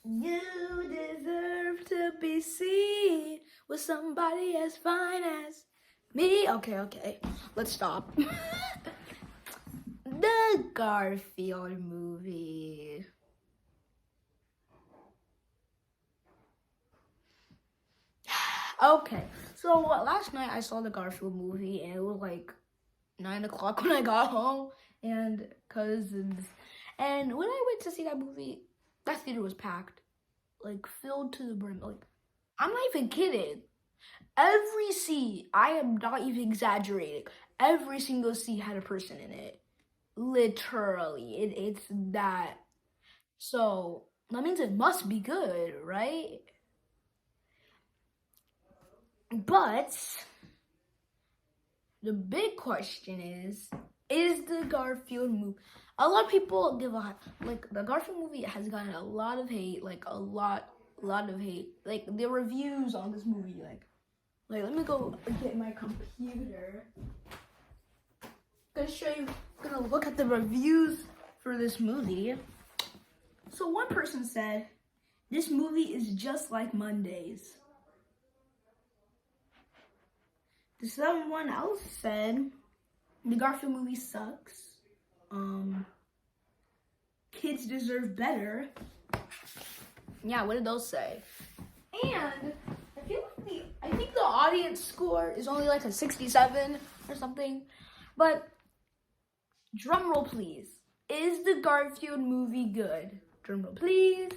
You deserve to be seen with somebody as fine as me. Okay. Let's stop. The Garfield movie. Okay, so last night I saw the Garfield movie and it was like 9 o'clock when I got home, and cousins. And when I went to see that movie, that theater was packed, like filled to the brim. Like, I'm not even kidding. Every seat, I am not even exaggerating. Every single seat had a person in it. Literally, it's that. So that means it must be good, right? But the big question is the Garfield movie? A lot of people give a like the Garfield movie has gotten a lot of hate, like a lot of hate. Like the reviews on this movie, like let me go get my computer. Gonna look at the reviews for this movie. So one person said, "This movie is just like Mondays." Someone else said, "The Garfield movie sucks. Kids deserve better." Yeah, what did those say? And I think the audience score is only like a 67 or something. But drum roll, please. Is the Garfield movie good? Drum roll, please.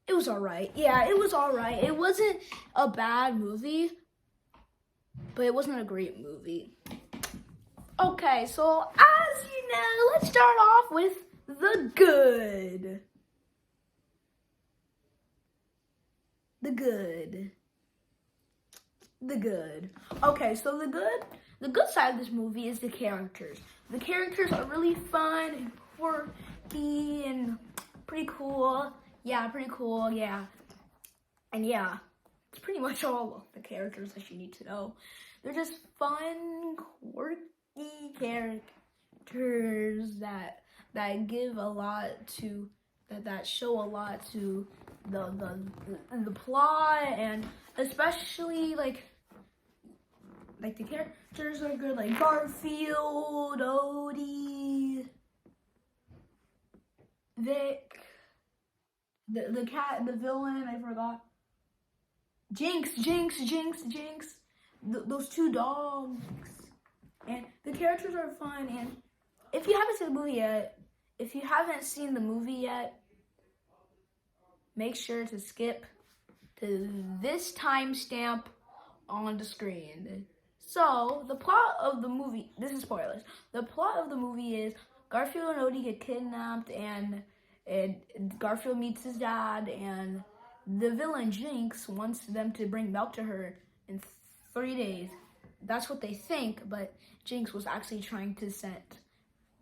It was alright. Yeah, it was alright. It wasn't a bad movie, but it wasn't a great movie. Okay, so as you know, let's start off with the good. The good. Okay, so the good side of this movie is the characters. The characters are really fun and quirky and pretty cool. Yeah, pretty cool, yeah. And yeah, it's pretty much all of the characters that you need to know. They're just fun, quirky characters that give a lot to that show a lot to the plot, and especially like the characters are good, like Garfield, Odie, Vic, the cat, the villain, I forgot. Jinx. Those two dogs. And the characters are fun. And if you haven't seen the movie yet, make sure to skip to this timestamp on the screen. So, the plot of the movie, this is spoilers. The plot of the movie is Garfield and Odie get kidnapped, and Garfield meets his dad, and the villain Jinx wants them to bring milk to her in 3 days. That's what they think, but Jinx was actually trying to send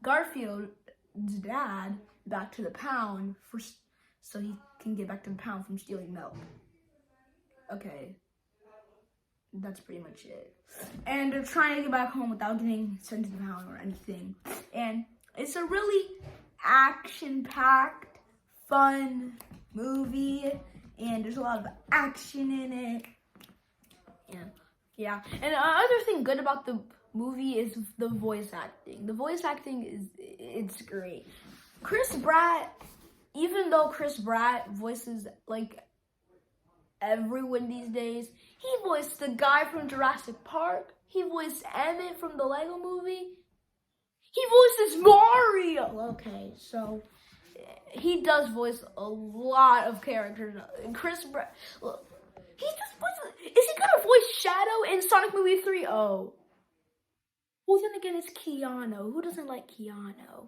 Garfield's dad back to the pound so he can get back to the pound from stealing milk. Okay, that's pretty much it. And they're trying to get back home without getting sent to the pound or anything. And it's a really action-packed, fun movie, and there's a lot of action in it. Yeah. And another thing good about the movie is the voice acting. The voice acting it's great. Chris Pratt, even though Chris Pratt voices like everyone these days, he voiced the guy from Jurassic Park. He voiced Emmett from the Lego movie. He voices Mario. Okay, so he does voice a lot of characters. Chris Pratt, he just voices. Is he gonna voice Shadow in Sonic Movie 3? Oh. Well, then again, it's Keanu. Who doesn't like Keanu?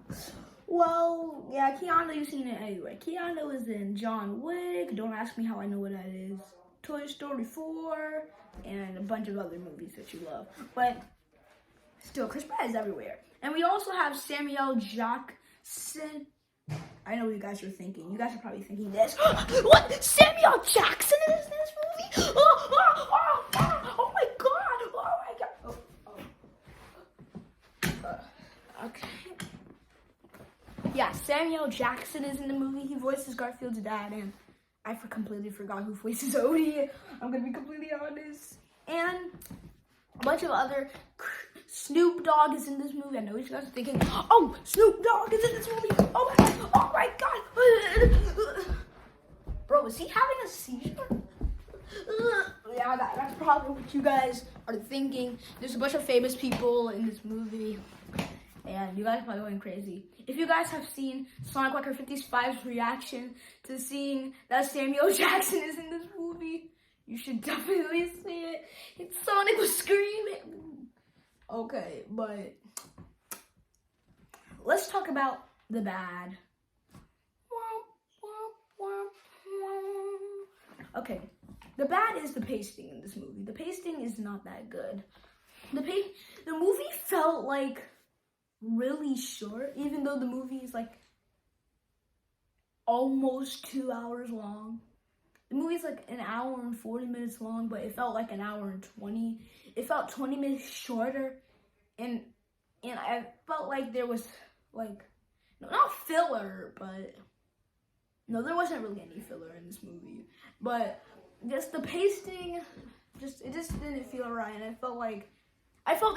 Well, yeah, Keanu, you've seen it anyway. Keanu is in John Wick. Don't ask me how I know what that is. Toy Story 4, and a bunch of other movies that you love. But still, Chris Pratt is everywhere. And we also have Samuel Jackson. I know what you guys are thinking. You guys are probably thinking this. What? Samuel Jackson is in this movie? Oh my god. Okay. yeah, Samuel Jackson is in the movie. He voices Garfield's dad, and I completely forgot who voices Odie. I'm gonna be completely honest. And a bunch of other. Snoop Dogg is in this movie. I know you guys are thinking, oh, Snoop Dogg is in this movie. Oh my god. Bro, is he having a seizure? Yeah, that's probably what you guys are thinking. There's a bunch of famous people in this movie, and you guys are probably going crazy. If you guys have seen Sonic Walker 55's reaction to seeing that Samuel Jackson is in this movie, you should definitely see it. And Sonic was screaming. Okay, but let's talk about the bad. Okay, the bad is the pacing in this movie. The pacing is not that good. The movie felt like really short, even though the movie is like almost 2 hours long. The movie's like an hour and 40 minutes long, but it felt like an hour and 20. It felt 20 minutes shorter, and I felt like there was like, no, not filler, but no, there wasn't really any filler in this movie. But just the pacing, it just didn't feel right, and I felt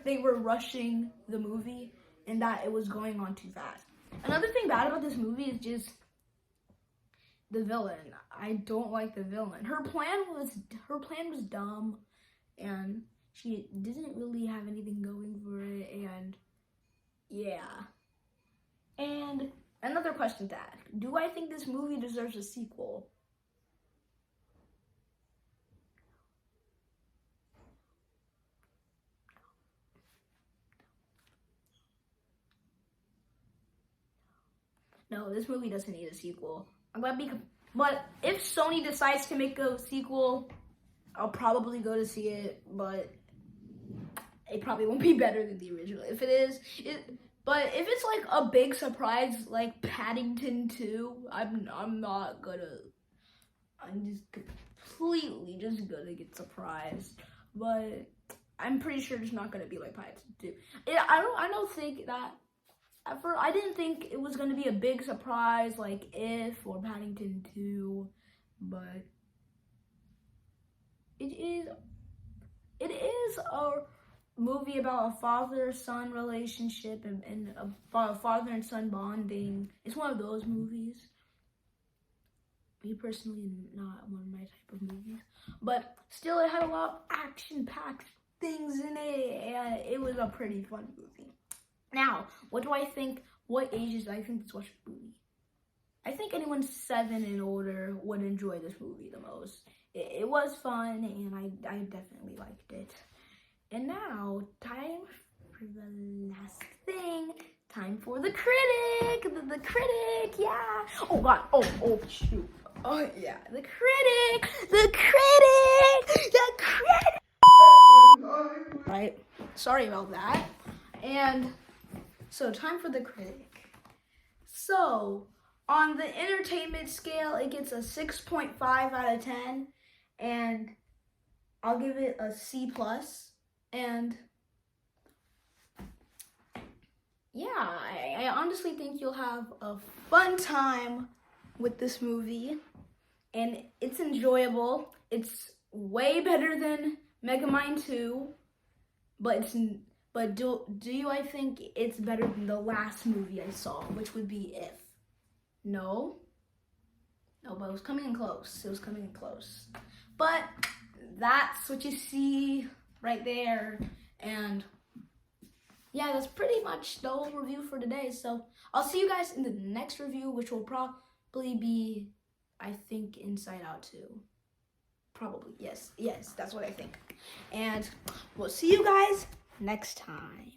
they were rushing the movie, and that it was going on too fast. Another thing bad about this movie is just the villain. I don't like the villain. Her plan was dumb, and she didn't really have anything going for it, and yeah. And another question to ask: do I think this movie deserves a sequel? No, this movie doesn't need a sequel. But if Sony decides to make a sequel, I'll probably go to see it, but it probably won't be better than the original. If it is, but if it's like a big surprise like Paddington 2, I'm just completely just gonna get surprised. But I'm pretty sure it's not gonna be like Paddington 2. I don't think that. I didn't think it was going to be a big surprise like If or Paddington 2, but it is a movie about a father-son relationship and a father and son bonding. It's one of those movies. Me personally, not one of my type of movies, but still it had a lot of action-packed things in it, and it was a pretty fun movie. Now, what do I think? What ages do I think this watch movie? I think anyone 7 and older would enjoy this movie the most. It was fun, and I definitely liked it. And now, time for the last thing. Time for the critic. The critic, yeah. Oh God. Oh shoot. Oh yeah. The critic. The critic. The critic. Right. Sorry about that. And so, time for the critic. So, on the entertainment scale, it gets a 6.5 out of 10, and I'll give it a C+. And yeah, I honestly think you'll have a fun time with this movie, and it's enjoyable. It's way better than Megamind 2, but do I think it's better than the last movie I saw, which would be If? No, but it was coming in close. It was coming in close. But that's what you see right there. And yeah, that's pretty much the whole review for today. So I'll see you guys in the next review, which will probably be, I think, Inside Out 2. Probably, yes, that's what I think. And we'll see you guys next time.